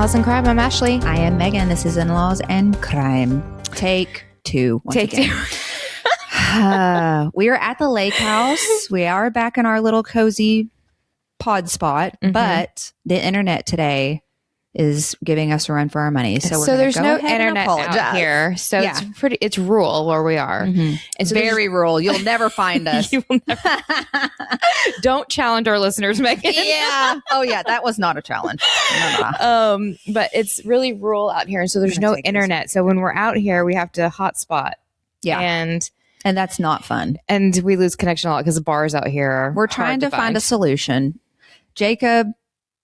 In-Laws and Crime. I'm Ashley. I am Megan. This is In-Laws and Crime. Take two. Take two. We are at the lake house. We are back in our little cozy pod spot, but the internet today is giving us a run for our money. So there's no internet out here. So it's rural where we are. Mm-hmm. It's very rural. You'll never find us. You will never. Don't challenge our listeners, Megan. Yeah. Oh yeah. That was not a challenge. No. But it's really rural out here. And so there's no internet. So when we're out here, we have to hotspot. Yeah. And that's not fun. And we lose connection a lot because the bars out here we're trying to find a solution. Jacob,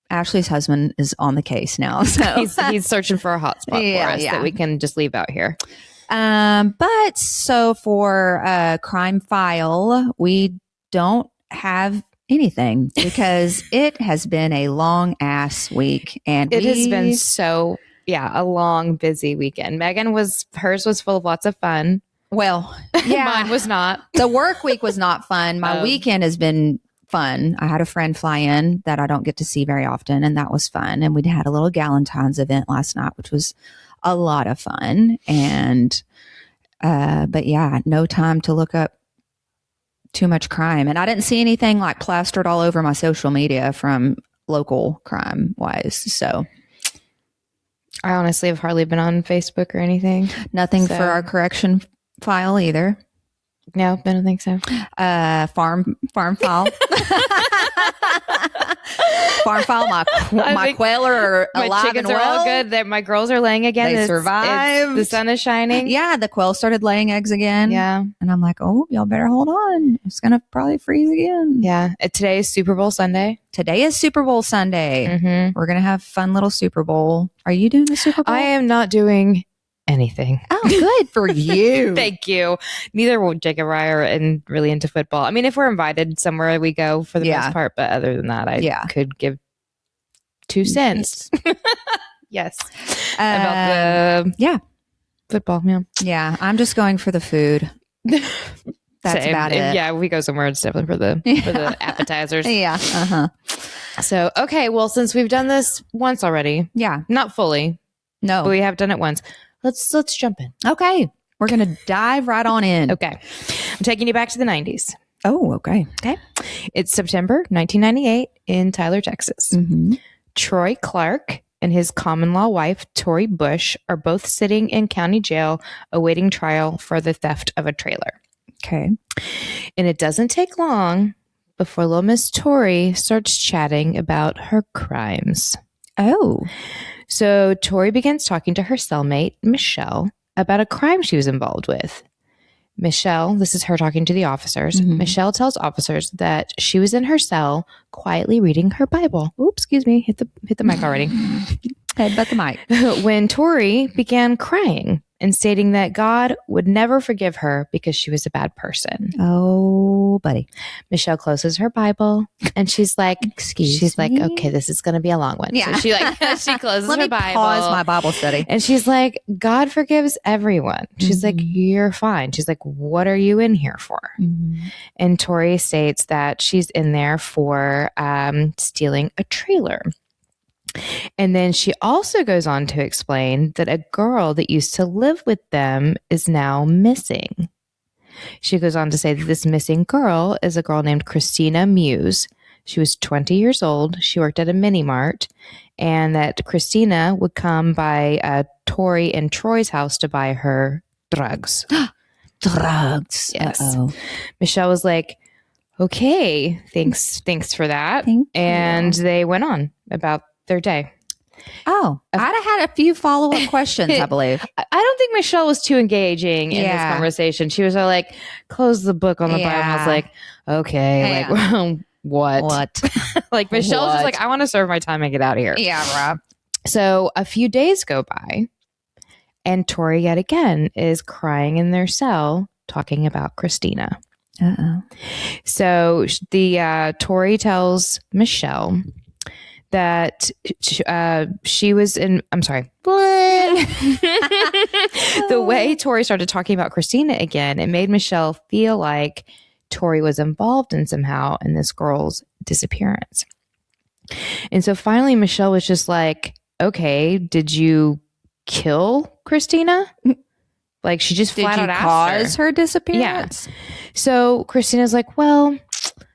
Ashley's husband, is on the case now. So he's searching for a hotspot for us that we can just leave out here. But so for Crime File, we don't have anything because it has been a long ass week, and it has been a long, busy weekend. Hers was full of lots of fun. Well, yeah, mine was not. The work week was not fun. My weekend has been fun. I had a friend fly in that I don't get to see very often, and that was fun. And we had a little Galentine's event last night, which was a lot of fun. And but yeah, no time to look up too much crime. And I didn't see anything like plastered all over my social media from local crime wise. So I honestly have hardly been on Facebook or anything. Nothing for our correction file either. No, I don't think so. Farm file. Farm file. My quail are alive my chickens and well. Are all good. My girls are laying again. They survived. The sun is shining. Yeah, the quail started laying eggs again. Yeah, and I'm like, oh, y'all better hold on. It's gonna probably freeze again. Yeah. Today is Super Bowl Sunday. Today is Super Bowl Sunday. Mm-hmm. We're gonna have fun little Super Bowl. Are you doing the Super Bowl? I am not doing anything. Oh, good for you. Thank you. Neither will Jacob and I are really into football. I mean, if we're invited somewhere, we go for the most part. But other than that, I could give 2 cents. Yes. About the football. Yeah. I'm just going for the food. That's about it. Yeah, we go somewhere. It's definitely for the appetizers. Yeah. So, okay. Well, since we've done this once already. Yeah. Not fully. No. But we have done it once. Let's jump in. Okay. We're going to dive right on in. Okay. I'm taking you back to the 90s. Oh, okay. Okay. It's September 1998 in Tyler, Texas. Mm-hmm. Troy Clark and his common-law wife, Tori Bush, are both sitting in county jail awaiting trial for the theft of a trailer. Okay. And it doesn't take long before little Miss Tori starts chatting about her crimes. Oh. So Tori begins talking to her cellmate, Michelle, about a crime she was involved with. Michelle, this is her talking to the officers. Mm-hmm. Michelle tells officers that she was in her cell quietly reading her Bible. Oops, excuse me. Hit the mic already. Headbutt the mic. When Tori began crying and stating that God would never forgive her because she was a bad person. Oh, buddy. Michelle closes her Bible and she's like, Excuse me? okay, this is going to be a long one. Yeah. So she closes her Bible. Let me pause my Bible study. And she's like, God forgives everyone. She's like, you're fine. She's like, what are you in here for? Mm-hmm. And Tori states that she's in there for stealing a trailer. And then she also goes on to explain that a girl that used to live with them is now missing. She goes on to say that this missing girl is a girl named Christina Muse. She was 20 years old. She worked at a mini mart, and that Christina would come by Tori and Troy's house to buy her drugs. Drugs. Yes. Uh-oh. Michelle was like, okay, thanks for that. And they went on about their day. Oh, I'd have had a few follow-up questions, I believe. I don't think Michelle was too engaging in this conversation. She was like, close the book on the Bible. I was like, okay, what? Like Michelle was just like, I want to serve my time and get out of here. Yeah, right. So a few days go by and Tori yet again is crying in their cell talking about Christina. Uh-oh. So the Tori tells Michelle that she was in, I'm sorry. The way Tori started talking about Christina again, it made Michelle feel like Tori was involved in somehow in this girl's disappearance. And so finally, Michelle was just like, okay, did you kill Christina? Like, she just flat out asked cause her disappearance? Yeah. So Christina's like, well,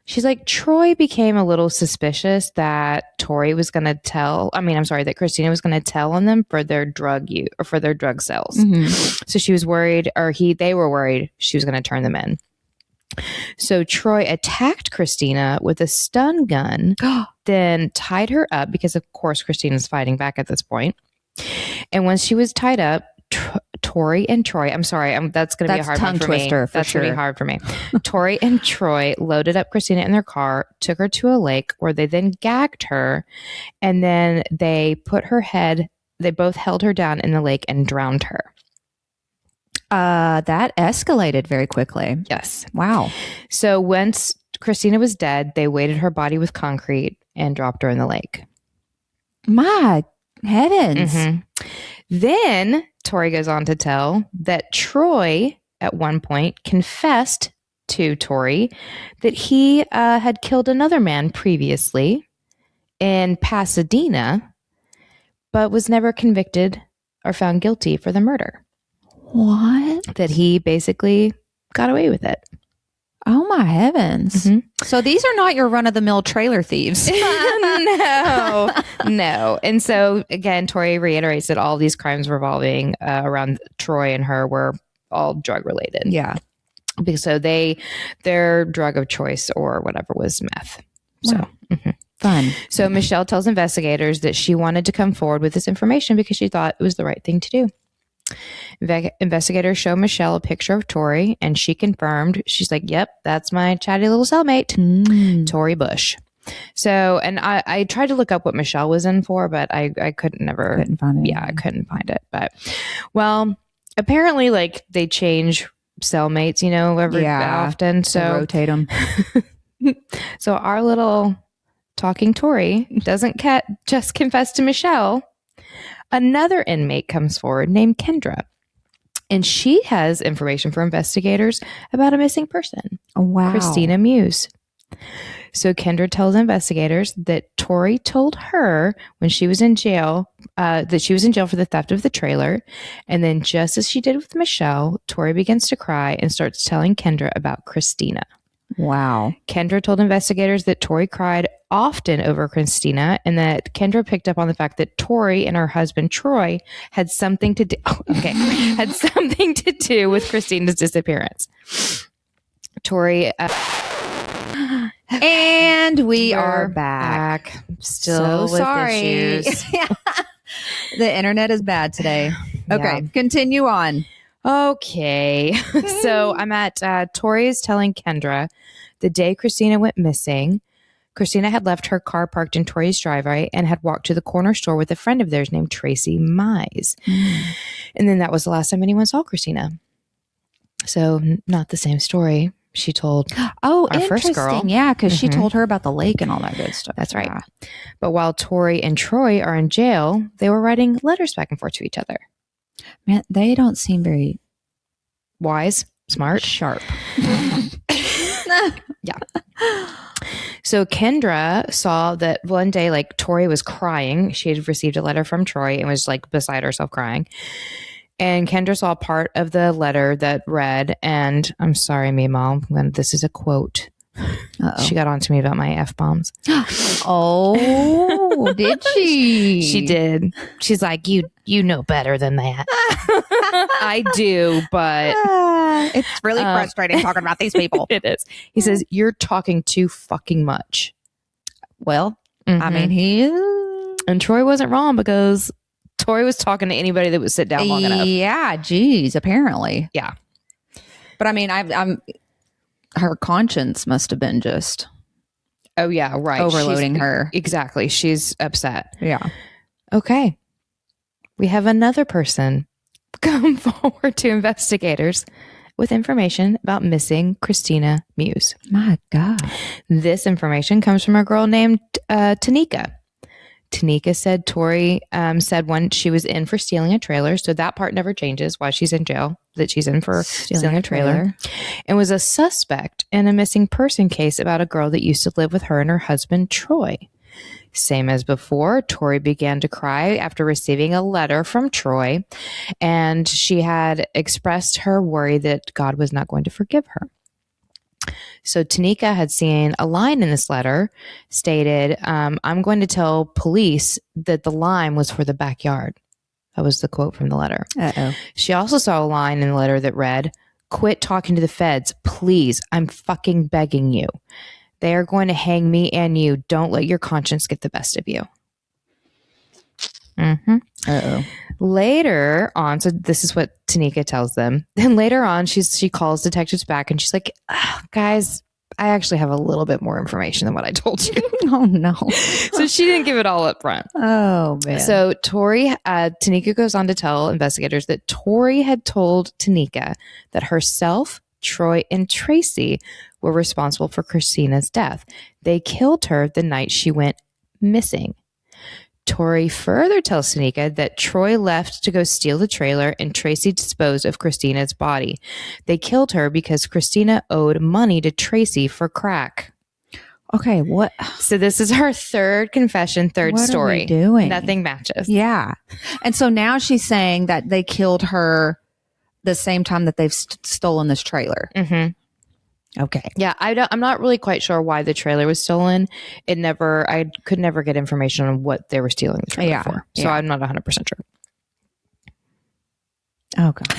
she's like, Troy became a little suspicious that Tori was going to that Christina was going to tell on them for their drug use or for their drug sales. So she was worried, they were worried she was going to turn them in. So Troy attacked Christina with a stun gun, then tied her up because, of course, Christina's fighting back at this point. And once she was tied up, Tori and Troy, I'm sorry, that's going to be a hard one for me. That's going to be hard for me. Tori and Troy loaded up Christina in their car, took her to a lake where they then gagged her, and then they both held her down in the lake and drowned her. That escalated very quickly. Yes. Wow. So once Christina was dead, they weighted her body with concrete and dropped her in the lake. My heavens. Then Tori goes on to tell that Troy at one point confessed to Tori that he had killed another man previously in Pasadena, but was never convicted or found guilty for the murder. What? That he basically got away with it. Oh my heavens. So these are not your run-of-the-mill trailer thieves. No. And so again, Tori reiterates that all these crimes revolving around Troy and her were all drug related. Yeah. Because so their drug of choice or whatever was meth. So fun. So Michelle tells investigators that she wanted to come forward with this information because she thought it was the right thing to do. Investigators show Michelle a picture of Tori, and she confirmed. She's like, "Yep, that's my chatty little cellmate, Tori Bush." So, and I tried to look up what Michelle was in for, but I couldn't find it. Yeah, I couldn't find it. But well, apparently, like they change cellmates, every often. So they rotate them. So our little talking Tori doesn't just confess to Michelle. Another inmate comes forward named Kendra, and she has information for investigators about a missing person. Wow. Christina Muse. So Kendra tells investigators that Tori told her when she was in jail that she was in jail for the theft of the trailer. And then just as she did with Michelle, Tori begins to cry and starts telling Kendra about Christina. Wow. Kendra told investigators that Tori cried often over Christina and that Kendra picked up on the fact that Tori and her husband Troy had something to do with Christina's disappearance. Tori and we are back. Still so with sorry. issues. The internet is bad today. Okay, continue on. Okay. So I'm at Tori is telling Kendra the day Christina went missing, Christina had left her car parked in Tori's driveway and had walked to the corner store with a friend of theirs named Tracy Mize. And then that was the last time anyone saw Christina. So not the same story she told our first girl. Yeah, because she told her about the lake and all that good stuff. That's right. But while Tori and Troy are in jail, they were writing letters back and forth to each other. Man, they don't seem very wise, smart, sharp. Yeah. So Kendra saw that one day, like Tori was crying. She had received a letter from Troy and was like beside herself crying. And Kendra saw part of the letter that read, and I'm sorry, Mima, this is a quote. Uh-oh. She got on to me about my F-bombs. Oh, did she? She did. She's like, you know better than that. I do, but it's really frustrating talking about these people. It is. He says, you're talking too fucking much. Well, I mean, he is. And Troy wasn't wrong because Tori was talking to anybody that would sit down long enough. Yeah, geez, apparently. Yeah. But I mean, I'm her conscience must have been just right, overloading her. Exactly. She's upset. Yeah. Okay. We have another person come forward to investigators with information about missing Christina Muse. My God. This information comes from a girl named Tanika. Tanika said Tori said when she was in for stealing a trailer. So that part never changes why she's in jail, that she's in for stealing a trailer. And was a suspect in a missing person case about a girl that used to live with her and her husband, Troy. Same as before, Tori began to cry after receiving a letter from Troy, and she had expressed her worry that God was not going to forgive her. So Tanika had seen a line in this letter stated, I'm going to tell police that the lime was for the backyard. That was the quote from the letter. Uh-oh. She also saw a line in the letter that read, quit talking to the feds, please. I'm fucking begging you. They are going to hang me and you. Don't let your conscience get the best of you. Mm-hmm. Uh-oh. Later on, so this is what Tanika tells them. Then later on, she calls detectives back and she's like, guys, I actually have a little bit more information than what I told you. Oh, no. So she didn't give it all up front. Oh, man. So Tanika goes on to tell investigators that Tori had told Tanika that herself, Troy, and Tracy were responsible for Christina's death. They killed her the night she went missing. Tori further tells Tanika that Troy left to go steal the trailer and Tracy disposed of Christina's body. They killed her because Christina owed money to Tracy for crack. Okay, what? So this is her third confession, third story. What are we doing? Nothing matches. Yeah. And so now she's saying that they killed her the same time that they've stolen this trailer. Mm-hmm. Okay. Yeah, I'm not really quite sure why the trailer was stolen. I could never get information on what they were stealing the trailer for. So I'm not 100% sure. Oh, God.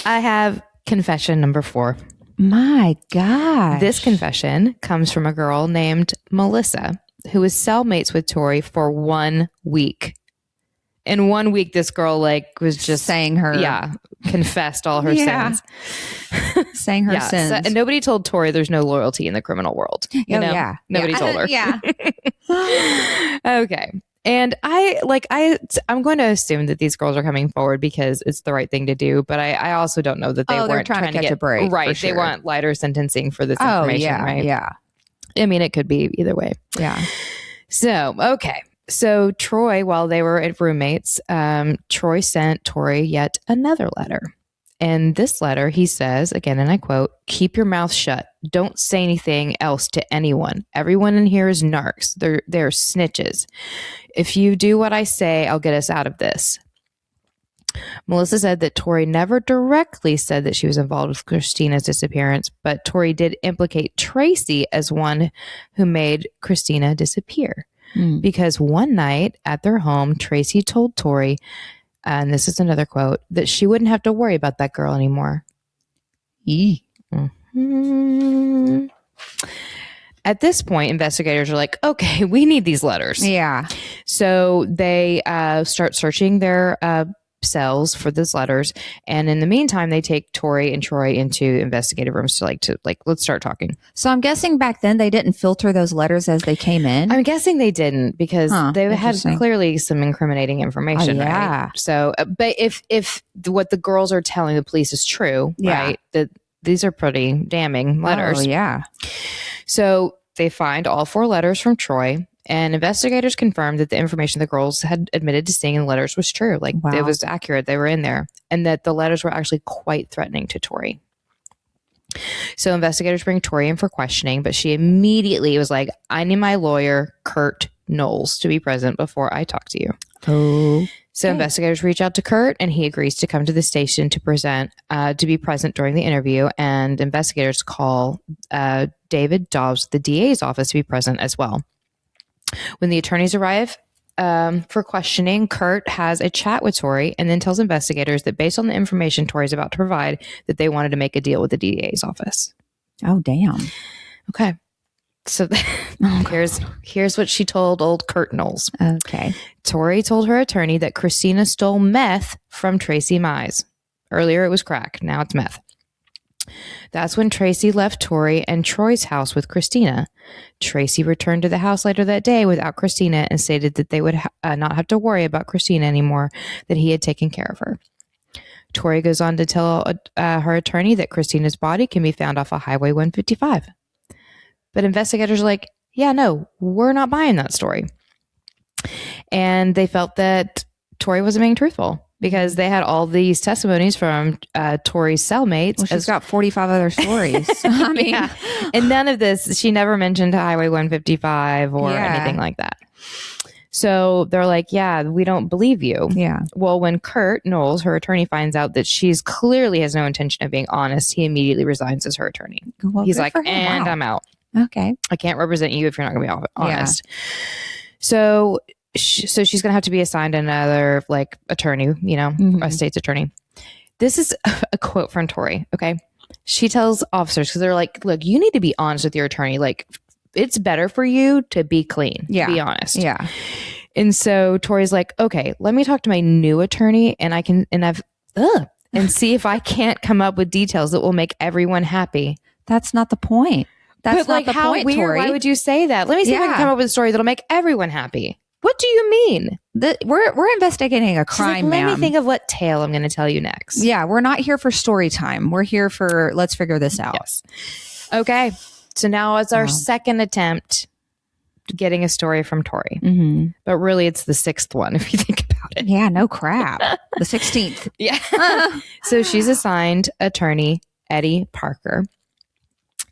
I have confession number 4. My God. This confession comes from a girl named Melissa, who was cellmates with Tori for 1 week. In 1 week, this girl was just saying her, confessed all her sins, saying her sins. So, and nobody told Tori there's no loyalty in the criminal world. Nobody told her. Yeah. Okay. And I'm going to assume that these girls are coming forward because it's the right thing to do. But I also don't know that they weren't trying to get a break. Right. Sure. They want lighter sentencing for this information. Right. Yeah. I mean, it could be either way. Yeah. So, okay. So Troy, while they were roommates, Troy sent Tori yet another letter. In this letter, he says, again, and I quote, keep your mouth shut. Don't say anything else to anyone. Everyone in here is narcs. They're snitches. If you do what I say, I'll get us out of this. Melissa said that Tori never directly said that she was involved with Christina's disappearance, but Tori did implicate Tracy as one who made Christina disappear. Because one night at their home, Tracy told Tori, and this is another quote, that she wouldn't have to worry about that girl anymore. Mm-hmm. At this point, investigators are like, okay, we need these letters. Yeah. So they start searching their cells for those letters. And in the meantime, they take Tori and Troy into investigative rooms to let's start talking. So I'm guessing back then they didn't filter those letters as they came in. I'm guessing they didn't because they had clearly some incriminating information. Yeah. Right? So, but if what the girls are telling the police is true, right? That these are pretty damning letters. Oh, yeah. So they find all 4 letters from Troy. And investigators confirmed that the information the girls had admitted to seeing in the letters was true. It was accurate. They were in there. And that the letters were actually quite threatening to Tori. So investigators bring Tori in for questioning, but she immediately was like, I need my lawyer, Kurt Knowles, to be present before I talk to you. Oh. So investigators reach out to Kurt, and he agrees to come to the station to be present during the interview. And investigators call David Dobbs, the DA's office, to be present as well. When the attorneys arrive for questioning, Kurt has a chat with Tori and then tells investigators that based on the information Tori's about to provide, that they wanted to make a deal with the DA's office. Oh, damn. Okay. So here's what she told old Kurt Knowles. Okay. Tori told her attorney that Christina stole meth from Tracy Mize. Earlier it was crack. Now it's meth. That's when Tracy left Tori and Troy's house with Christina. Tracy returned to the house later that day without Christina and stated that they would not have to worry about Christina anymore, that he had taken care of her. Tori goes on to tell her attorney that Christina's body can be found off of Highway 155. But investigators are like, yeah, no, we're not buying that story. And they felt that Tori wasn't being truthful. because they had all these testimonies from Tori's cellmates. Well, she's got 45 other stories. I mean, yeah. And none of this, she never mentioned Highway 155 or anything like that. So they're like, yeah, we don't believe you. Yeah. Well, when Kurt Knowles, her attorney, finds out that she's clearly has no intention of being honest, he immediately resigns as her attorney. Well, he's like, and I'm out. Okay. I can't represent you if you're not going to be honest. Yeah. So she's going to have to be assigned another like attorney, a state's attorney. This is a quote from Tori. Okay. She tells officers, because they're like, look, you need to be honest with your attorney. Like, it's better for you to be clean. Yeah. Be honest. Yeah. And so Tori's like, okay, let me talk to my new attorney and see if I can't come up with details that will make everyone happy. That's not the point. That's not the point, weird. Tori. Why would you say that? Let me see if I can come up with a story that'll make everyone happy. What do you mean? We're investigating a crime, ma'am. Let me think of what tale I'm going to tell you next. Yeah, we're not here for story time. We're here for let's figure this out. Yes. Okay. So now it's our second attempt getting a story from Tori. Mm-hmm. But really, it's the sixth one, if you think about it. Yeah, no crap. The 16th. Yeah. So she's assigned attorney Eddie Parker.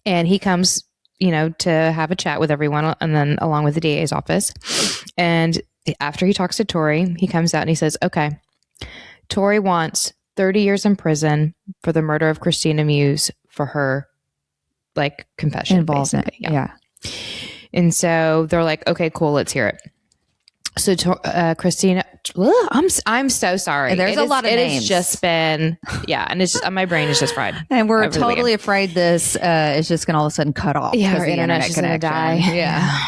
And he comes, to have a chat with everyone, and then along with the DA's office. And after he talks to Tori, he comes out and he says, okay, Tori wants 30 years in prison for the murder of Christina Muse for her like confession involvement. Yeah. And so they're like, okay, cool, let's hear it. So Christina, I'm so sorry. There's a lot of names. It has just been, and it's just, my brain is just fried. And we're totally afraid this is just going to all of a sudden cut off. Yeah, our internet's just going to die. Yeah.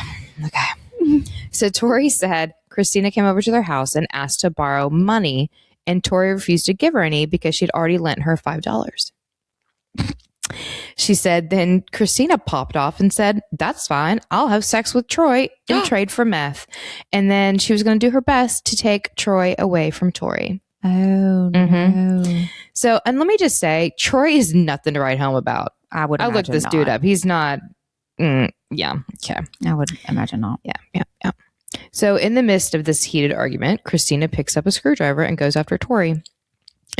Okay. So Tori said Christina came over to their house and asked to borrow money, and Tori refused to give her any because she'd already lent her $5. She said, then Christina popped off and said, that's fine. I'll have sex with Troy and trade for meth. And then she was going to do her best to take Troy away from Tori. Oh, no. So, and let me just say, Troy is nothing to write home about. I looked this dude up. He's not. Okay. I would imagine not. Yeah. So in the midst of this heated argument, Christina picks up a screwdriver and goes after Tori.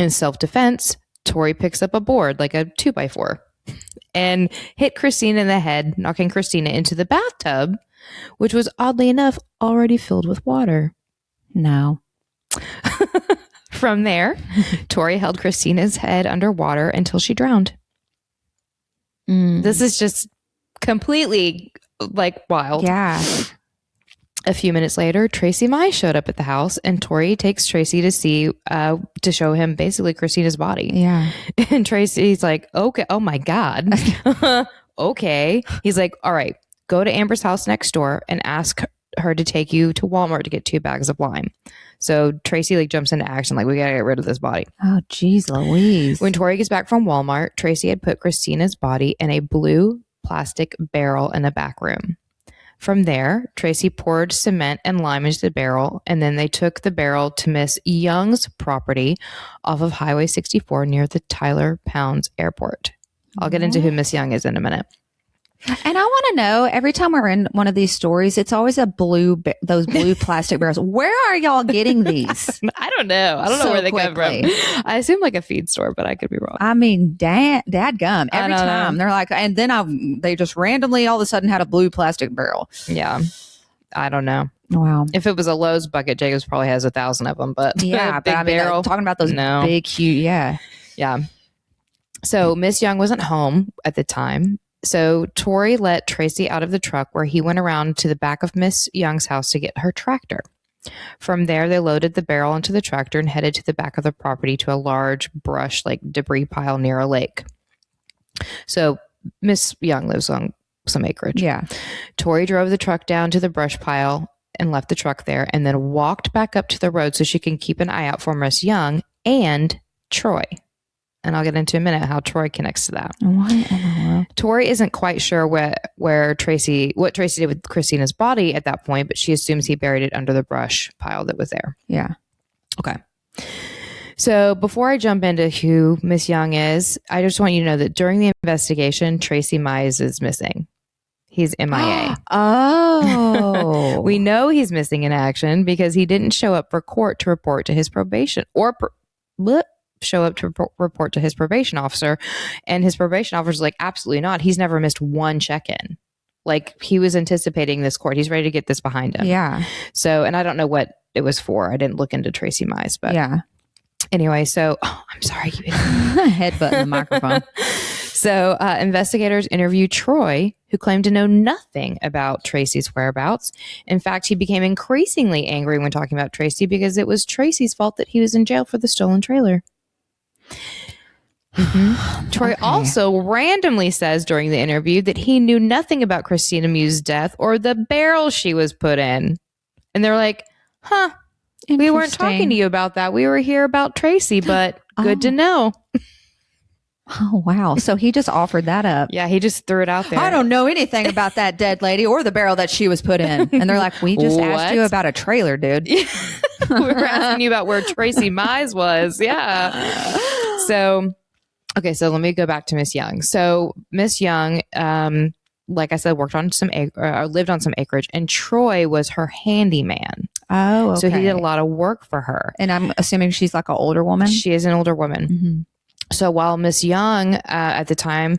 In self-defense, Tori picks up a board, like a 2x4, and hit Christina in the head, knocking Christina into the bathtub, which was oddly enough already filled with water. No. From there, Tori held Christina's head underwater until she drowned. This is just completely like wild. Yeah. A few minutes later, Tracy Mai showed up at the house, and Tori takes Tracy to show him basically Christina's body. Yeah. And Tracy's like, okay, oh my God. Okay. He's like, all right, go to Amber's house next door and ask her to take you to Walmart to get 2 bags of lime. So Tracy like jumps into action, like, we got to get rid of this body. Oh, geez, Louise. When Tori gets back from Walmart, Tracy had put Christina's body in a blue plastic barrel in a back room. From there, Tracy poured cement and lime into the barrel, and then they took the barrel to Miss Young's property off of Highway 64 near the Tyler Pounds Airport. I'll get into who Miss Young is in a minute. And I want to know, every time we're in one of these stories, it's always those blue plastic barrels. Where are y'all getting these? I don't know. I don't know where they come from. I assume like a feed store, but I could be wrong. I mean, dadgum. Every time they're like, and then they just randomly all of a sudden had a blue plastic barrel. Yeah. I don't know. Wow. If it was a Lowe's bucket, Jacobs probably has 1,000 of them, but yeah, big barrel. Talking about those big, huge, yeah. Yeah. So Miss Young wasn't home at the time. So Tori let Tracy out of the truck, where he went around to the back of Miss Young's house to get her tractor. From there, they loaded the barrel into the tractor and headed to the back of the property to a large brush, like debris pile near a lake. So Miss Young lives on some acreage. Yeah. Tori drove the truck down to the brush pile and left the truck there, and then walked back up to the road so she can keep an eye out for Miss Young and Troy. And I'll get into a minute how Troy connects to that. What in the world? Tori isn't quite sure what Tracy did with Christina's body at that point, but she assumes he buried it under the brush pile that was there. Yeah. Okay. So before I jump into who Miss Young is, I just want you to know that during the investigation, Tracy Mize is missing. He's MIA. Oh. We know he's missing in action because he didn't show up for court to report to his probation report to his probation officer. And his probation officer's like, absolutely not. He's never missed one check-in. Like, he was anticipating this court. He's ready to get this behind him. Yeah. So, and I don't know what it was for. I didn't look into Tracy Mize, but yeah. Anyway, so I'm sorry. Headbutting the microphone. So investigators interviewed Troy, who claimed to know nothing about Tracy's whereabouts. In fact, he became increasingly angry when talking about Tracy because it was Tracy's fault that he was in jail for the stolen trailer. Mm-hmm. Troy also randomly says during the interview that he knew nothing about Christina Mew's death or the barrel she was put in. And they're like, huh, we weren't talking to you about that. We were here about Tracy, but good to know. Oh, wow. So he just offered that up. Yeah, he just threw it out there. I don't know anything about that dead lady or the barrel that she was put in. And they're like, we just asked you about a trailer, dude. We were asking you about where Tracy Mize was. Yeah. So, okay, so let me go back to Miss Young. So Miss Young, like I said, lived on some acreage, and Troy was her handyman. Oh, okay. So he did a lot of work for her. And I'm assuming she's like an older woman? She is an older woman. Mm-hmm. So while Miss Young, at the time,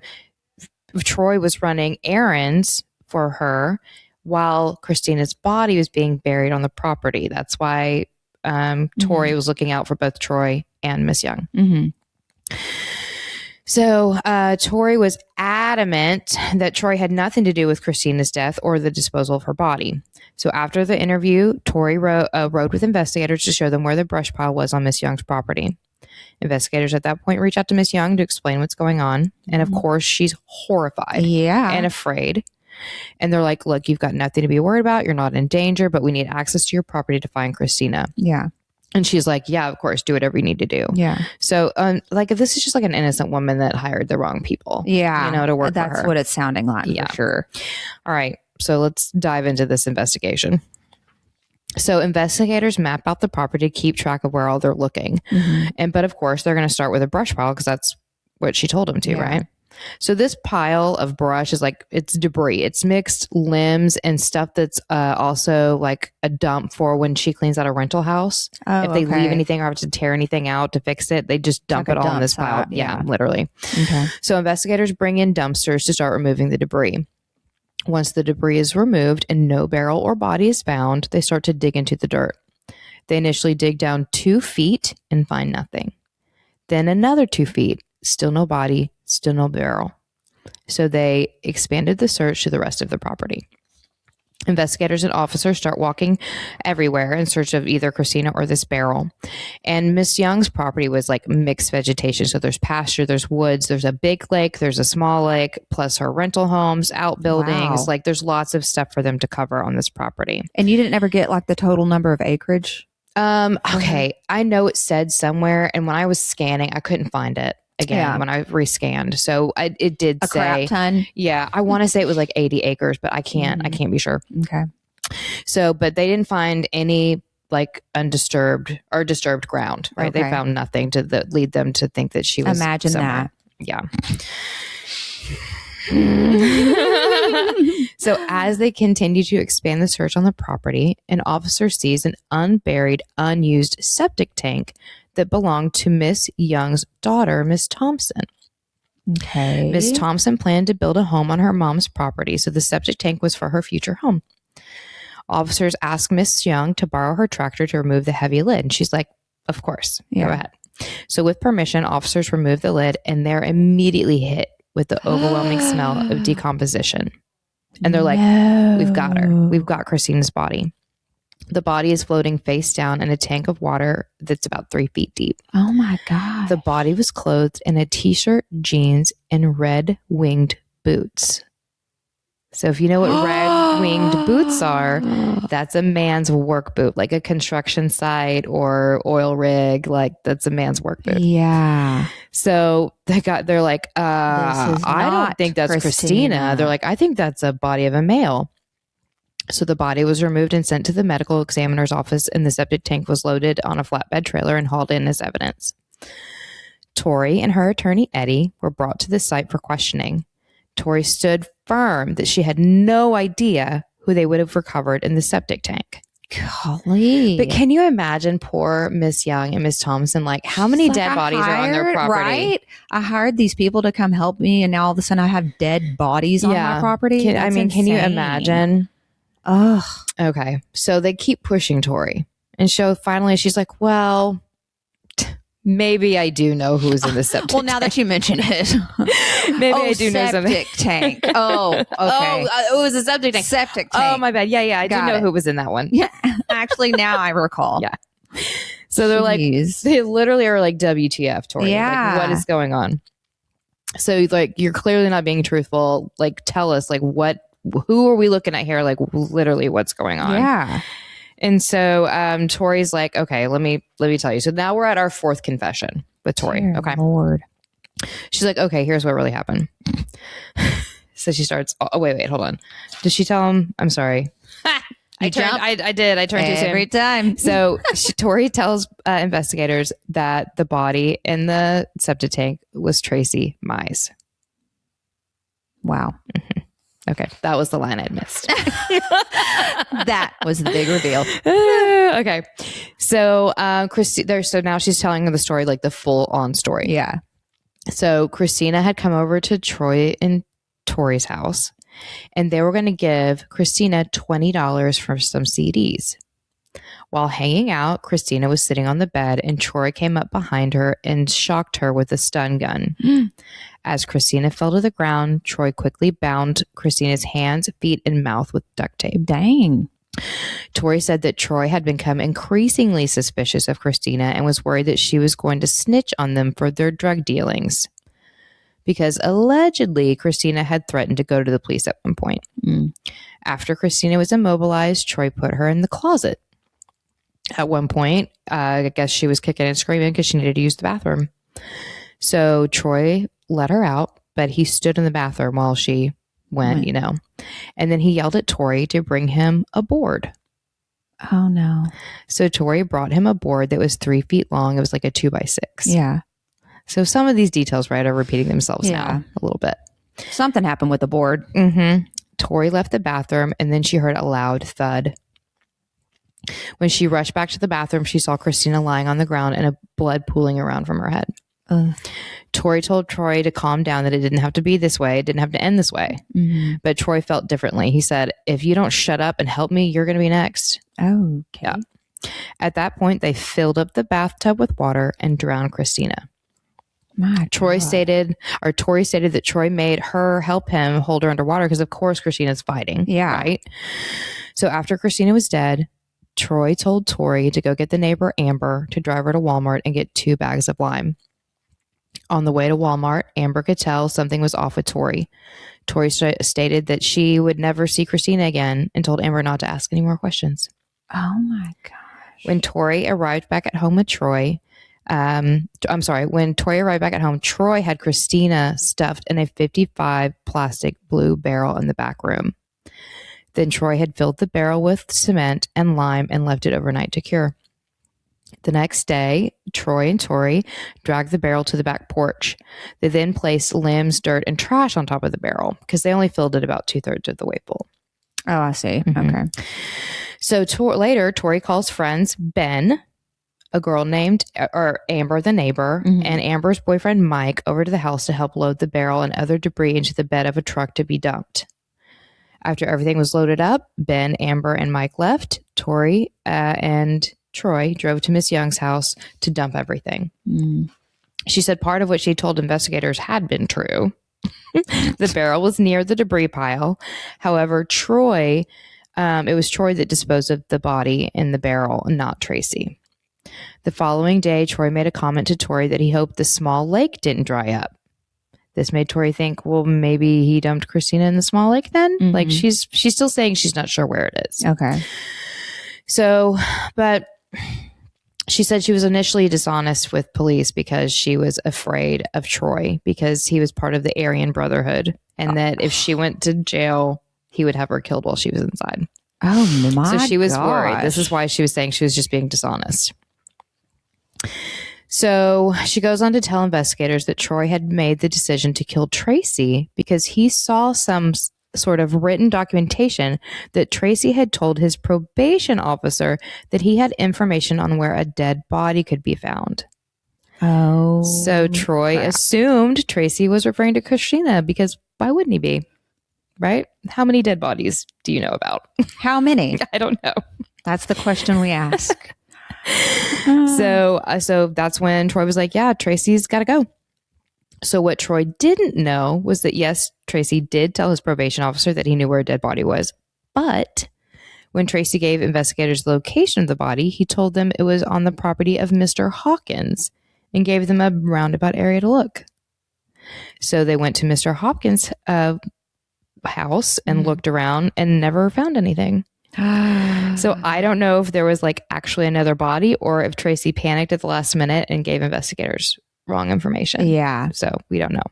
Troy was running errands for her while Christina's body was being buried on the property. That's why Tori was looking out for both Troy and Miss Young. Mm-hmm. So Tori was adamant that Troy had nothing to do with Christina's death or the disposal of her body. So after the interview, Tori rode with investigators to show them where the brush pile was on Miss Young's property. Investigators at that point reach out to Miss Young to explain what's going on. And of course, she's horrified and afraid. And they're like, look, you've got nothing to be worried about. You're not in danger, but we need access to your property to find Christina. Yeah. And she's like, yeah, of course, do whatever you need to do. Yeah. So like, if this is just like an innocent woman that hired the wrong people, to work for her. That's what it's sounding like, for sure. All right. So let's dive into this investigation. So investigators map out the property to keep track of where all they're looking. Mm-hmm. But of course, they're going to start with a brush pile because that's what she told them to, right? So this pile of brush is like, it's debris. It's mixed limbs and stuff that's also like a dump for when she cleans out a rental house. If they leave anything or have to tear anything out to fix it, they just dump it all in this pile. Yeah, literally. Okay. So investigators bring in dumpsters to start removing the debris. Once the debris is removed and no barrel or body is found, they start to dig into the dirt. They initially dig down 2 feet and find nothing. Then another 2 feet, still no body, still no barrel. So they expanded the search to the rest of the property. Investigators and officers start walking everywhere in search of either Christina or this barrel. And Miss Young's property was like mixed vegetation. So there's pasture, there's woods, there's a big lake, there's a small lake, plus her rental homes, outbuildings. Wow. Like there's lots of stuff for them to cover on this property. And you didn't ever get like the total number of acreage? Okay. I know it said somewhere. And when I was scanning, I couldn't find it. Again, when I rescanned. So it did say crap ton. Yeah. I want to say it was like 80 acres, but I can't be sure. Okay. So, but they didn't find any like undisturbed or disturbed ground, right? Okay. They found nothing to lead them to think that she was Imagine somewhere. that. Yeah. So as they continue to expand the search on the property, an officer sees an unburied, unused septic tank that belonged to Miss Young's daughter, Miss Thompson. Okay. Miss Thompson planned to build a home on her mom's property, so the septic tank was for her future home. Officers asked Miss Young to borrow her tractor to remove the heavy lid, and she's like, of course, go ahead. So with permission, officers removed the lid, and they're immediately hit with the overwhelming smell of decomposition. And they're like, we've got her. We've got Christina's body. The body is floating face down in a tank of water that's about 3 feet deep. Oh my God. The body was clothed in a t-shirt, jeans, and red winged boots. So if you know what red winged boots are, that's a man's work boot, like a construction site or oil rig. Like that's a man's work boot. Yeah. So they're like, I don't think that's Christina. They're like, I think that's a body of a male. So the body was removed and sent to the medical examiner's office, and the septic tank was loaded on a flatbed trailer and hauled in as evidence. Tori and her attorney, Eddie, were brought to the site for questioning. Tori stood firm that she had no idea who they would have recovered in the septic tank. Golly. But can you imagine poor Miss Young and Miss Thompson? Like, how many dead bodies are on their property? Right? I hired these people to come help me, and now all of a sudden I have dead bodies on my property. Can you imagine? Ugh. Okay. So they keep pushing Tori. And so finally she's like, well, maybe I do know who's in the septic Well, now that you mention it. Maybe I do know something. Septic tank. Oh, okay. Oh, it was a septic tank. Septic tank. Oh, my bad. Yeah. I do know who was in that one. Yeah. Actually, now I recall. Yeah. So they're like, they literally are like, WTF, Tori. Yeah. Like, what is going on? So like, you're clearly not being truthful. Like, tell us, like, who are we looking at here? Like, literally what's going on? Yeah. And so Tori's like, okay, let me tell you. So now we're at our fourth confession with Tori. Dear okay. Lord. She's like, okay, here's what really happened. So she starts, oh, wait, hold on. Did she tell him? I'm sorry. I did. I turned too soon. Every time. So Tori tells investigators that the body in the septic tank was Tracy Mize. Wow. Mm-hmm. Okay, that was the line I'd missed. That was the big reveal. Okay, so so now she's telling the story, like the full on story. Yeah. So Christina had come over to Troy and Tori's house, and they were going to give Christina $20 for some CDs. While hanging out, Christina was sitting on the bed, and Troy came up behind her and shocked her with a stun gun. As Christina fell to the ground, Troy quickly bound Christina's hands, feet, and mouth with duct tape. Dang. Tori said that Troy had become increasingly suspicious of Christina and was worried that she was going to snitch on them for their drug dealings, because allegedly Christina had threatened to go to the police at one point. After Christina was immobilized, Troy put her in the closet. At one point, I guess she was kicking and screaming because she needed to use the bathroom. So Troy let her out, but he stood in the bathroom while she went, and then he yelled at Tori to bring him a board. Oh, no. So Tori brought him a board that was 3 feet long. It was like a 2x6. Yeah. So some of these details, right, are repeating themselves now a little bit. Something happened with the board. Mm-hmm. Tori left the bathroom, and then she heard a loud thud. When she rushed back to the bathroom, she saw Christina lying on the ground and a blood pooling around from her head. Tori told Troy to calm down, that it didn't have to be this way. It didn't have to end this way. Mm-hmm. But Troy felt differently. He said, if you don't shut up and help me, you're going to be next. Oh, okay. Yeah. At that point, they filled up the bathtub with water and drowned Christina. Tori stated that Troy made her help him hold her underwater because, of course, Christina's fighting. Yeah. Right? So after Christina was dead, Troy told Tori to go get the neighbor Amber to drive her to Walmart and get 2 bags of lime. On the way to Walmart, Amber could tell something was off with Tori. Tori stated that she would never see Christina again and told Amber not to ask any more questions. Oh my gosh. When Tori arrived back at home with Troy, when Tori arrived back at home, Troy had Christina stuffed in a 55 plastic blue barrel in the back room. Then Troy had filled the barrel with cement and lime and left it overnight to cure. The next day, Troy and Tori dragged the barrel to the back porch. They then placed limbs, dirt, and trash on top of the barrel because they only filled it about 2/3 of the way full. Oh, I see. Mm-hmm. Okay. So later, Tori calls friends Ben, a girl named Amber, the neighbor, and Amber's boyfriend Mike over to the house to help load the barrel and other debris into the bed of a truck to be dumped. After everything was loaded up, Ben, Amber, and Mike left. Tori and Troy drove to Miss Young's house to dump everything. She said part of what she told investigators had been true. The barrel was near the debris pile. However, it was Troy that disposed of the body in the barrel, not Tracy. The following day, Troy made a comment to Tori that he hoped the small lake didn't dry up. This made Tori think, well, maybe he dumped Christina in the small lake then? Like she's still saying she's not sure where it is. Okay. So, but she said she was initially dishonest with police because she was afraid of Troy because he was part of the Aryan Brotherhood, and that if she went to jail, he would have her killed while she was inside. Oh my! So she was gosh. worried. This is why she was saying she was just being dishonest. So she goes on to tell investigators that Troy had made the decision to kill Tracy because he saw some sort of written documentation that Tracy had told his probation officer that he had information on where a dead body could be found. Oh. So Troy assumed Tracy was referring to Christina because why wouldn't he be? Right? How many dead bodies do you know about? How many? I don't know. That's the question we ask. So that's when Troy was like, yeah, Tracy's got to go. So what Troy didn't know was that, yes, Tracy did tell his probation officer that he knew where a dead body was. But when Tracy gave investigators the location of the body, he told them it was on the property of Mr. Hawkins and gave them a roundabout area to look. So they went to Mr. Hopkins' house and looked around and never found anything. So I don't know if there was like actually another body or if Tracy panicked at the last minute and gave investigators wrong information. Yeah. So we don't know.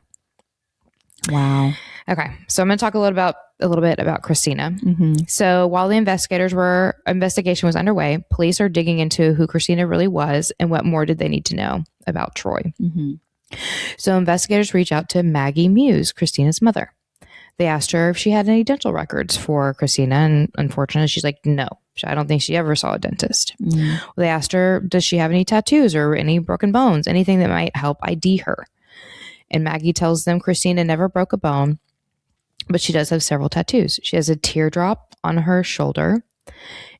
Wow. Okay. So I'm going to talk a little bit about Christina. Mm-hmm. So while the investigation was underway, police are digging into who Christina really was and what more did they need to know about Troy. Mm-hmm. So investigators reach out to Maggie Muse, Christina's mother. They asked her if she had any dental records for Christina, and unfortunately, she's like, no. I don't think she ever saw a dentist. Mm. They asked her, does she have any tattoos or any broken bones, anything that might help ID her? And Maggie tells them Christina never broke a bone, but she does have several tattoos. She has a teardrop on her shoulder,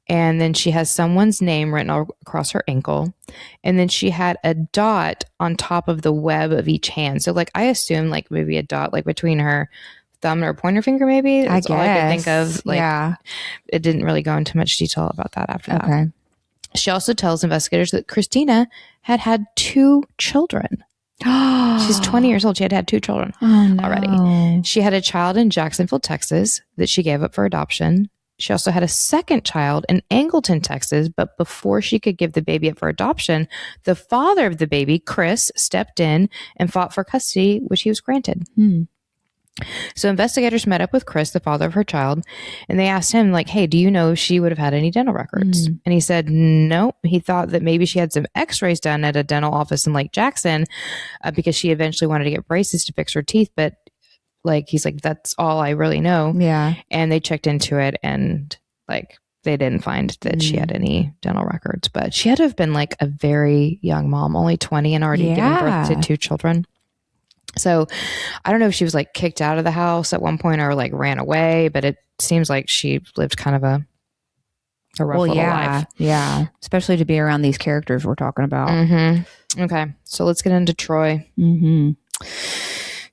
and then she has someone's name written across her ankle, and then she had a dot on top of the web of each hand. So, like, I assume, like, maybe a dot, like, between her thumb or pointer finger, maybe. That's all I could think of. Like, yeah. It didn't really go into much detail about that after that. She also tells investigators that Christina had 2 children. She's 20 years old. She had 2 children already. She had a child in Jacksonville, Texas that she gave up for adoption. She also had a second child in Angleton, Texas, but before she could give the baby up for adoption, the father of the baby, Chris, stepped in and fought for custody, which he was granted. So investigators met up with Chris, the father of her child, and they asked him, like, hey, do you know if she would have had any dental records? And he said, no. He thought that maybe she had some x-rays done at a dental office in Lake Jackson because she eventually wanted to get braces to fix her teeth. But like, he's like, that's all I really know. Yeah. And they checked into it and like, they didn't find that she had any dental records, but she had to have been like a very young mom, only 20 and already giving birth to 2 children. So I don't know if she was like kicked out of the house at one point or like ran away, but it seems like she lived kind of a rough little life. Yeah. Especially to be around these characters we're talking about. Mm-hmm. Okay. So let's get into Troy. Mm-hmm.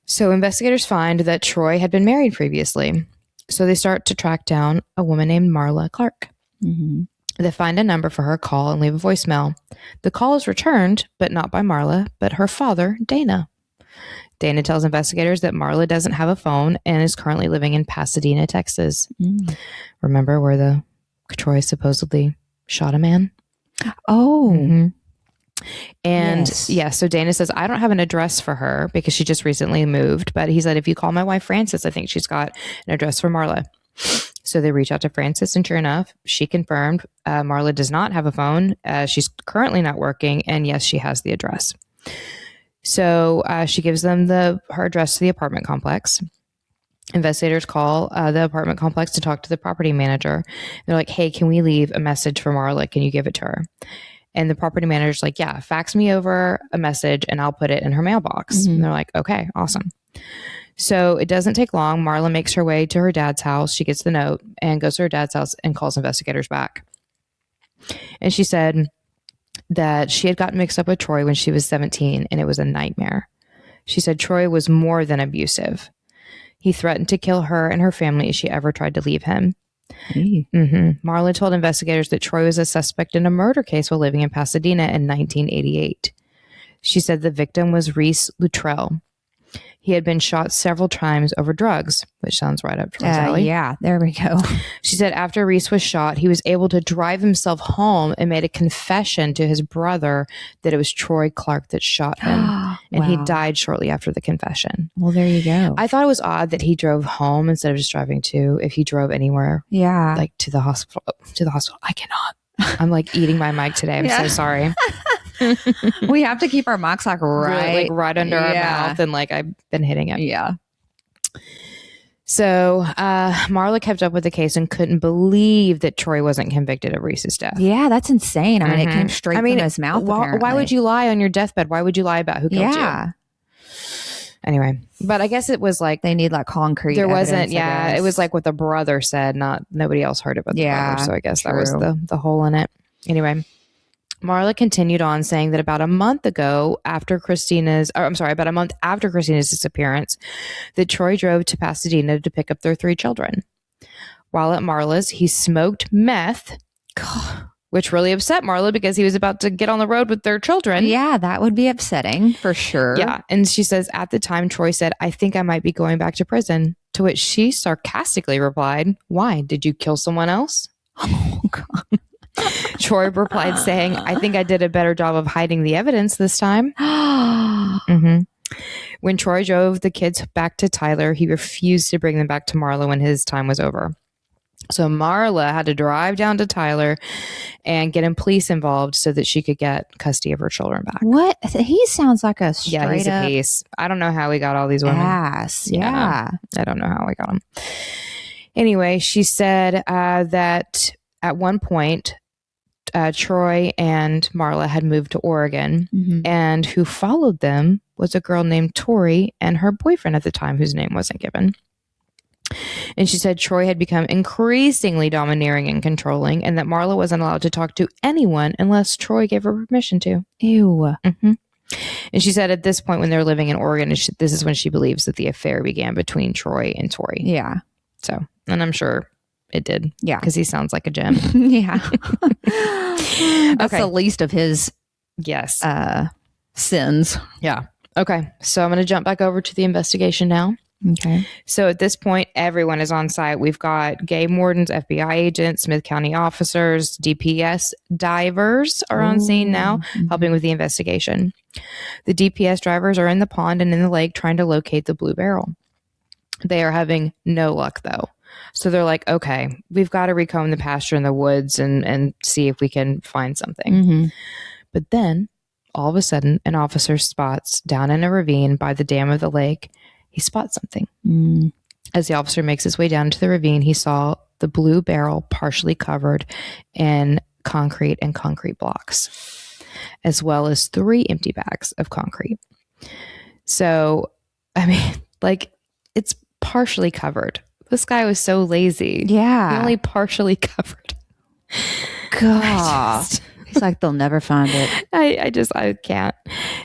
So investigators find that Troy had been married previously. So they start to track down a woman named Marla Clark. Mm-hmm. They find a number for her call and leave a voicemail. The call is returned, but not by Marla, but her father, Dana. Dana tells investigators that Marla doesn't have a phone and is currently living in Pasadena, Texas. Remember where the Troy supposedly shot a man? Oh. Mm-hmm. And so Dana says, I don't have an address for her because she just recently moved. But he said, if you call my wife, Frances, I think she's got an address for Marla. So they reach out to Frances, and sure enough, she confirmed Marla does not have a phone. She's currently not working. And yes, she has the address. So she gives them her address to the apartment complex. Investigators call the apartment complex to talk to the property manager. They're like, hey, can we leave a message for Marla? Can you give it to her? And the property manager's like, yeah, fax me over a message and I'll put it in her mailbox. Mm-hmm. And they're like, okay, awesome. So it doesn't take long. Marla makes her way to her dad's house. She gets the note and goes to her dad's house and calls investigators back. And she said that she had gotten mixed up with Troy when she was 17 and it was a nightmare. She said Troy was more than abusive. He threatened to kill her and her family if she ever tried to leave him. Mm-hmm. Marla told investigators that Troy was a suspect in a murder case while living in Pasadena in 1988. She said the victim was Reese Luttrell. He had been shot several times over drugs, which sounds right up Troy's alley. Yeah, there we go. She said after Reese was shot, he was able to drive himself home and made a confession to his brother that it was Troy Clark that shot him. And he died shortly after the confession. Well, there you go. I thought it was odd that he drove home instead of just driving if he drove anywhere. Yeah. Like to the hospital. I cannot. I'm like eating my mic today. I'm so sorry. We have to keep our mics like right under our mouth, and like I've been hitting it. Yeah. So Marla kept up with the case and couldn't believe that Troy wasn't convicted of Reese's death. Yeah, that's insane. I mean, it came straight from his mouth. Why would you lie on your deathbed? Why would you lie about who killed you? Anyway, but I guess it was like they need like concrete. There wasn't. It was like what the brother said. Nobody else heard it but the brother. So I guess that was the hole in it. Anyway. Marla continued on saying that about a month after Christina's disappearance, that Troy drove to Pasadena to pick up their 3 children. While at Marla's, he smoked meth, which really upset Marla because he was about to get on the road with their children. Yeah, that would be upsetting for sure. Yeah. And she says, at the time, Troy said, "I think I might be going back to prison." To which she sarcastically replied, "Why? Did you kill someone else?" Oh, God. Troy replied saying, "I think I did a better job of hiding the evidence this time." Mm-hmm. When Troy drove the kids back to Tyler, he refused to bring them back to Marla when his time was over. So Marla had to drive down to Tyler and get police involved so that she could get custody of her children back. What? He sounds like a straight he's a piece. I don't know how we got all these women. Ass. Yeah. I don't know how we got them. Anyway, she said that at one point, Troy and Marla had moved to Oregon, and who followed them was a girl named Tori and her boyfriend at the time, whose name wasn't given. And she said Troy had become increasingly domineering and controlling, and that Marla wasn't allowed to talk to anyone unless Troy gave her permission to. Ew. Mm-hmm. And she said at this point, when they're living in Oregon, this is when she believes that the affair began between Troy and Tori. Yeah. So, and I'm sure it did. Yeah. Because he sounds like a gem. Yeah. That's the least of his sins. Yeah. Okay. So I'm going to jump back over to the investigation now. Okay. So at this point, everyone is on site. We've got game wardens, FBI agents, Smith County officers, DPS divers are on scene now, helping with the investigation. The DPS drivers are in the pond and in the lake trying to locate the blue barrel. They are having no luck, though. So they're like, okay, we've got to recomb the pasture in the woods and see if we can find something. Mm-hmm. But then, all of a sudden, an officer spots down in a ravine by the dam of the lake, he spots something. Mm. As the officer makes his way down to the ravine, he saw the blue barrel partially covered in concrete and concrete blocks, as well as 3 empty bags of concrete. So, I mean, like, it's partially covered. This guy was so lazy. Yeah. He only partially covered. God. It's like they'll never find it. I can't.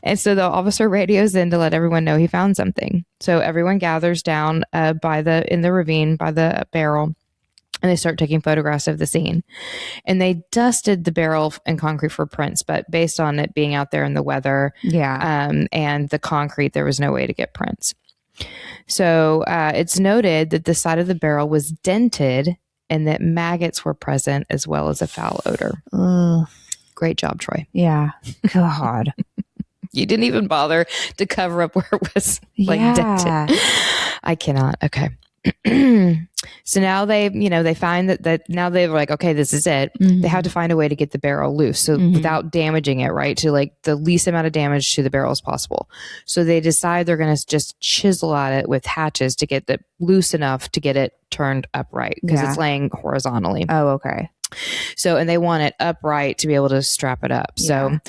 And so the officer radios in to let everyone know he found something. So everyone gathers down in the ravine by the barrel, and they start taking photographs of the scene. And they dusted the barrel and concrete for prints, but based on it being out there in the weather, and the concrete, there was no way to get prints. So it's noted that the side of the barrel was dented and that maggots were present, as well as a foul odor. Ugh. Great job, Troy. Yeah. God. You didn't even bother to cover up where it was dented. I cannot. Okay. So now they find that now they're like, okay, this is it. Mm-hmm. They have to find a way to get the barrel loose. So without damaging it, right? To like the least amount of damage to the barrel as possible. So they decide they're going to just chisel at it with hatches to get it loose enough to get it turned upright because it's laying horizontally. Oh, okay. So, and they want it upright to be able to strap it up. So,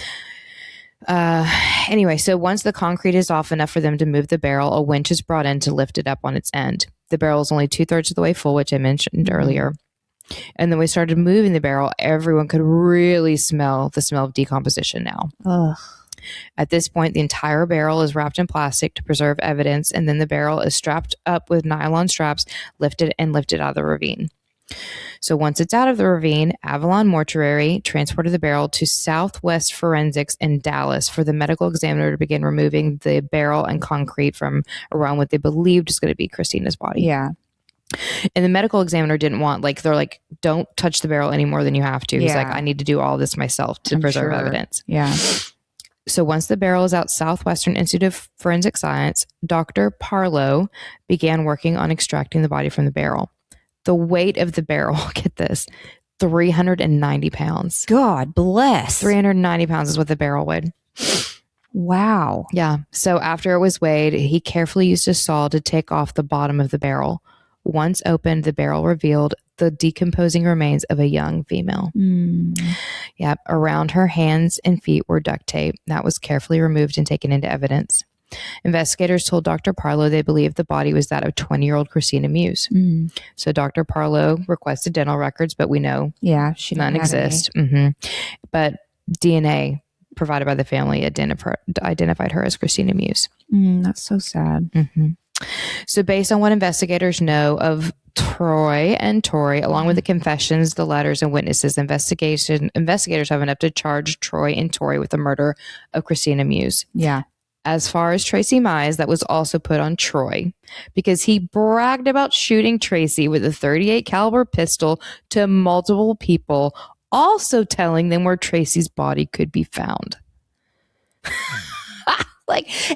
anyway, so once the concrete is off enough for them to move the barrel, a winch is brought in to lift it up on its end. The barrel is only 2/3 of the way full, which I mentioned earlier. And then we started moving the barrel. Everyone could really smell the smell of decomposition now. Ugh. At this point, the entire barrel is wrapped in plastic to preserve evidence. And then the barrel is strapped up with nylon straps, lifted out of the ravine. So once it's out of the ravine, Avalon Mortuary transported the barrel to Southwest Forensics in Dallas for the medical examiner to begin removing the barrel and concrete from around what they believed is going to be Christina's body. Yeah. And the medical examiner didn't want, they're like, don't touch the barrel any more than you have to. He's like, I need to do all this myself to preserve evidence. Yeah. So once the barrel is out Southwestern Institute of Forensic Science, Dr. Parlow began working on extracting the body from the barrel. The weight of the barrel, get this, 390 pounds. God bless. 390 pounds is what the barrel weighed. Wow. Yeah. So after it was weighed, he carefully used a saw to take off the bottom of the barrel. Once opened, the barrel revealed the decomposing remains of a young female. Yep. Around her hands and feet were duct tape that was carefully removed and taken into evidence. Investigators told Dr. Parlow they believed the body was that of 20-year-old Christina Muse. So Dr. Parlow requested dental records, but we know none exist. But DNA provided by the family identified her as Christina Muse. That's so sad. So based on what investigators know of Troy and Tori, along with the confessions, the letters, and witnesses, investigators have enough to charge Troy and Tori with the murder of Christina Muse. Yeah. As far as Tracy Mize, that was also put on Troy because he bragged about shooting Tracy with a .38 caliber pistol to multiple people, also telling them where Tracy's body could be found.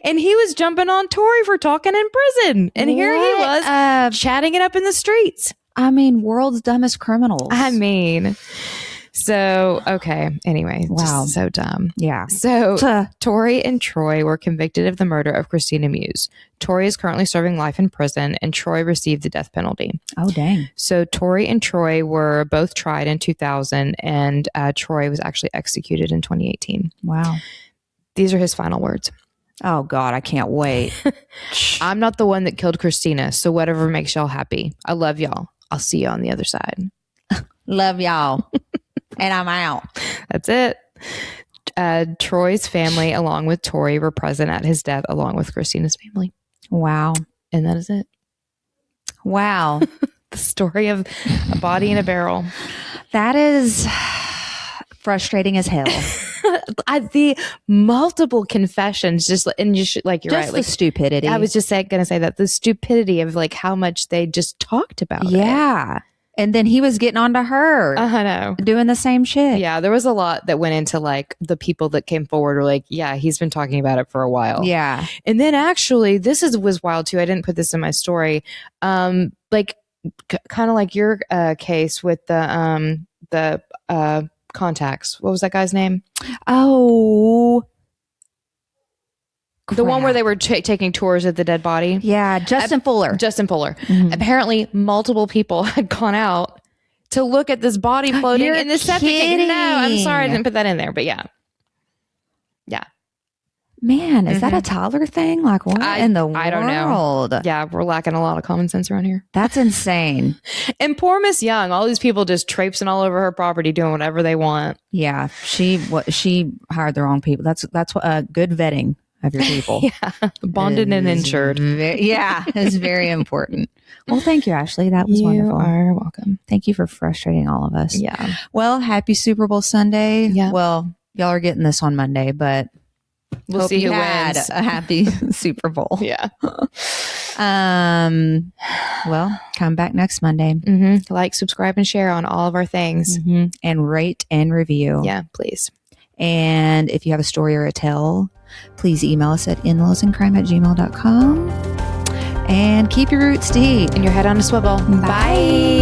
And he was jumping on Tori for talking in prison. And here he was chatting it up in the streets. I mean, world's dumbest criminals. So, okay. Anyway, wow. Just so dumb. Yeah. So Tori and Troy were convicted of the murder of Christina Muse. Tori is currently serving life in prison and Troy received the death penalty. Oh, dang. So Tori and Troy were both tried in 2000 and Troy was actually executed in 2018. Wow. These are his final words. Oh, God, I can't wait. I'm not the one that killed Christina, so whatever makes y'all happy. I love y'all. I'll see you on the other side. Love y'all. And I'm out. That's it. Troy's family, along with Tori, were present at his death, along with Christina's family. Wow. And that is it. Wow. The story of a body in a barrel. That is frustrating as hell. The multiple confessions, like you're right, the stupidity. I was just going to say that the stupidity of like how much they just talked about it. Yeah. And then he was getting on to her. I know. Doing the same shit. Yeah, there was a lot that went into like the people that came forward were like, yeah, he's been talking about it for a while. Yeah. And then actually, was wild too. I didn't put this in my story. Like kind of like your case with the contacts. What was that guy's name? Oh. The one where they were taking tours of the dead body. Yeah, Justin Fuller. Mm-hmm. Apparently, multiple people had gone out to look at this body floating in the septic tank. No, I'm sorry I didn't put that in there, but yeah. Yeah. Man, is that a Tyler thing? Like, what in the world? I don't know. Yeah, we're lacking a lot of common sense around here. That's insane. And poor Miss Young, all these people just traipsing all over her property doing whatever they want. Yeah, she hired the wrong people. That's what good vetting of your people. Yeah, bonded and insured. It's very important. Well, thank you, Ashley. That was wonderful. You are welcome. Thank you for frustrating all of us. Yeah. Well, happy Super Bowl Sunday. Yeah. Well, y'all are getting this on Monday, but we'll see who wins. A happy Super Bowl. Yeah. Well, come back next Monday. Mm-hmm. Like, subscribe, and share on all of our things. Mm-hmm. And rate and review. Yeah, please. And if you have a story or a tell, please email us at inlawsandcrime@gmail.com. And keep your roots deep. And your head on a swivel. Bye.